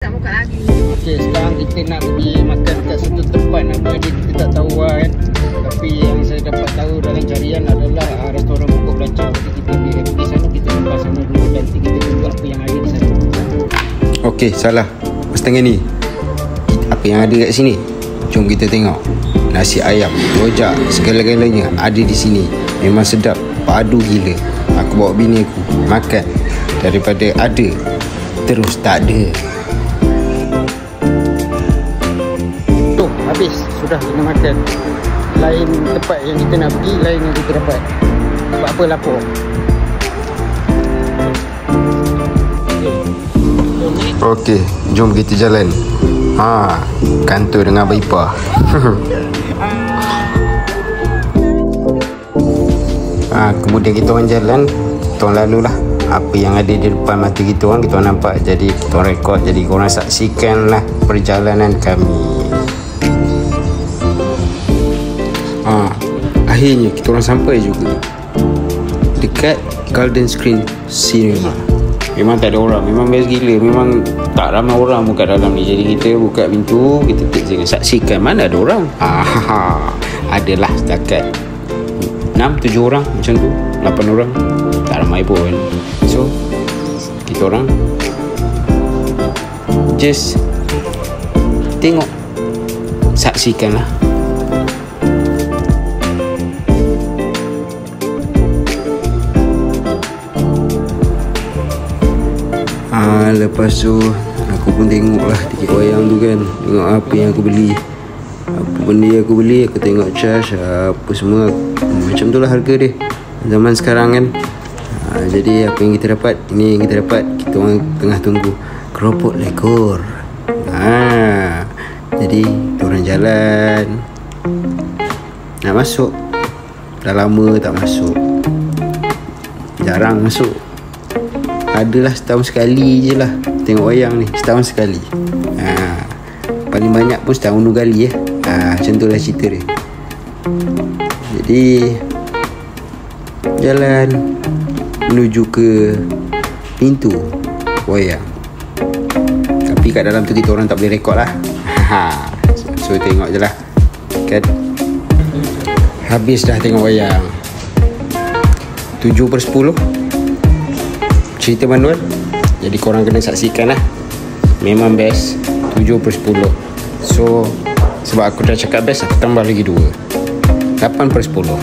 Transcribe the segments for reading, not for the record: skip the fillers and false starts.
tak buka lagi. Okey, sekarang kita nak pergi makan kat satu tempat. Nama dia kita tak tahu kan. Tapi yang saya dapat tahu dalam carian adalah restoran pokok belacan. Jadi kita pergi sana, kita buka sana dulu dan kita tengok apa yang ada di sana. Okey, salah. Setengah ni. Apa yang ada kat sini? Jom kita tengok. Nasi ayam, rojak, segala-galanya ada di sini. Memang sedap, padu gila. Aku bawa bini aku makan daripada ada terus tak ada. Tu, habis. Sudah kita makan. Lain tempat yang kita nak pergi, lain yang kita dapat. Sebab apa? Lapar. Okey, jom kita jalan. Kantor dengan Abang Ipah. Kemudian kita orang jalan. Kita orang lalu lah apa yang ada di depan mata kita orang, kita orang nampak. Jadi kita orang rekod. Jadi korang saksikanlah perjalanan kami. Akhirnya kita orang sampai juga dekat Golden Screen Cinema. Memang tak ada orang. Memang best gila. Memang tak ramai orang pun kat dalam ni. Jadi kita buka pintu, kita tengok, saksikan mana ada orang. Adalah setakat 6-7 orang macam tu, 8 orang. Tak ramai pun. So kita orang just tengok, saksikan lah. Lepas tu aku pun tengok lah tiket wayang tu kan. Tengok apa yang aku beli, apa benda yang aku beli. Aku tengok charge apa semua. Macam tu lah harga dia zaman sekarang kan. Jadi apa yang kita dapat, ini yang kita dapat. Kita orang tengah tunggu keropok lekor. Jadi kita orang jalan nak masuk. Dah lama tak masuk, jarang masuk. Adalah setahun sekali je lah tengok wayang ni. Setahun sekali. Paling banyak pun setahun 2 kali macam tu lah cerita dia. Jadi jalan menuju ke pintu wayang. Tapi kat dalam tu kita orang tak boleh rekod lah. So tengok je lah kan. Habis dah tengok wayang 7/10 cerita manual. Jadi korang kena saksikan lah. Memang best. 7/10. So sebab aku dah cakap best, aku tambah lagi 2. 8/10.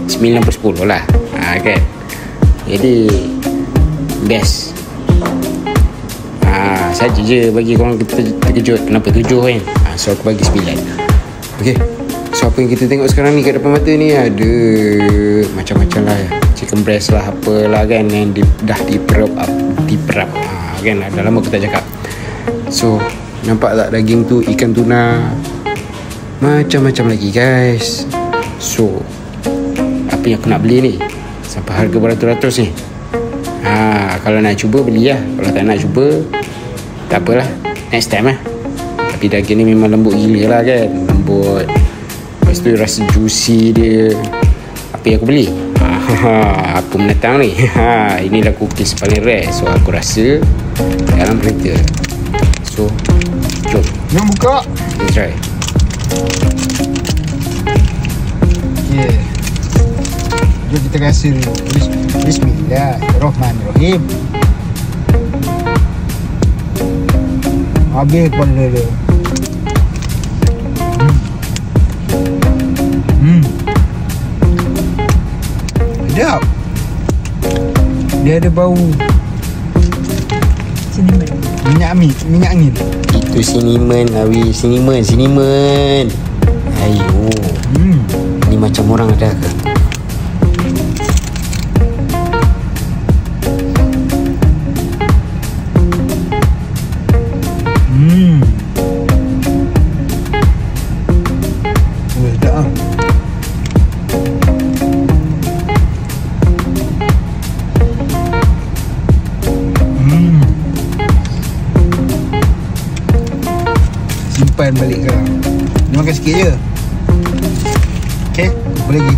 9/10 lah. Kan. Jadi best. Saja je bagi korang terkejut kenapa 7 kan. So aku bagi 9. Okay. So apa yang kita tengok sekarang ni kat depan mata ni, ada macam-macam lah. Chicken breast lah, apalah kan, yang dah diperap kan. Dah lama aku tak cakap. So nampak tak daging tu, ikan tuna, macam-macam lagi guys. So apa yang aku nak beli ni sampai harga beratus-ratus ni. Kalau nak cuba beli lah. Kalau tak nak cuba tak apalah, next time lah. Tapi daging ni memang lembut gila lah kan. Lembut. Lepas tu rasa juicy dia. Apa yang aku beli? Aku menentang ni. Inilah cookies paling rare. So aku rasa dalam kereta. So jom buka. Let's try. Okay, jom kita rasa dulu. Bismillahirrahmanirrahim. Habis kepala dia. Sedap. Dia ada bau minyak angin. Itu cinnamon, Awi. Cinnamon. Ayo. Ni macam orang ada ke? Sedap. Simpan balik sekarang. Dia makan sikit je. Okay, apa lagi?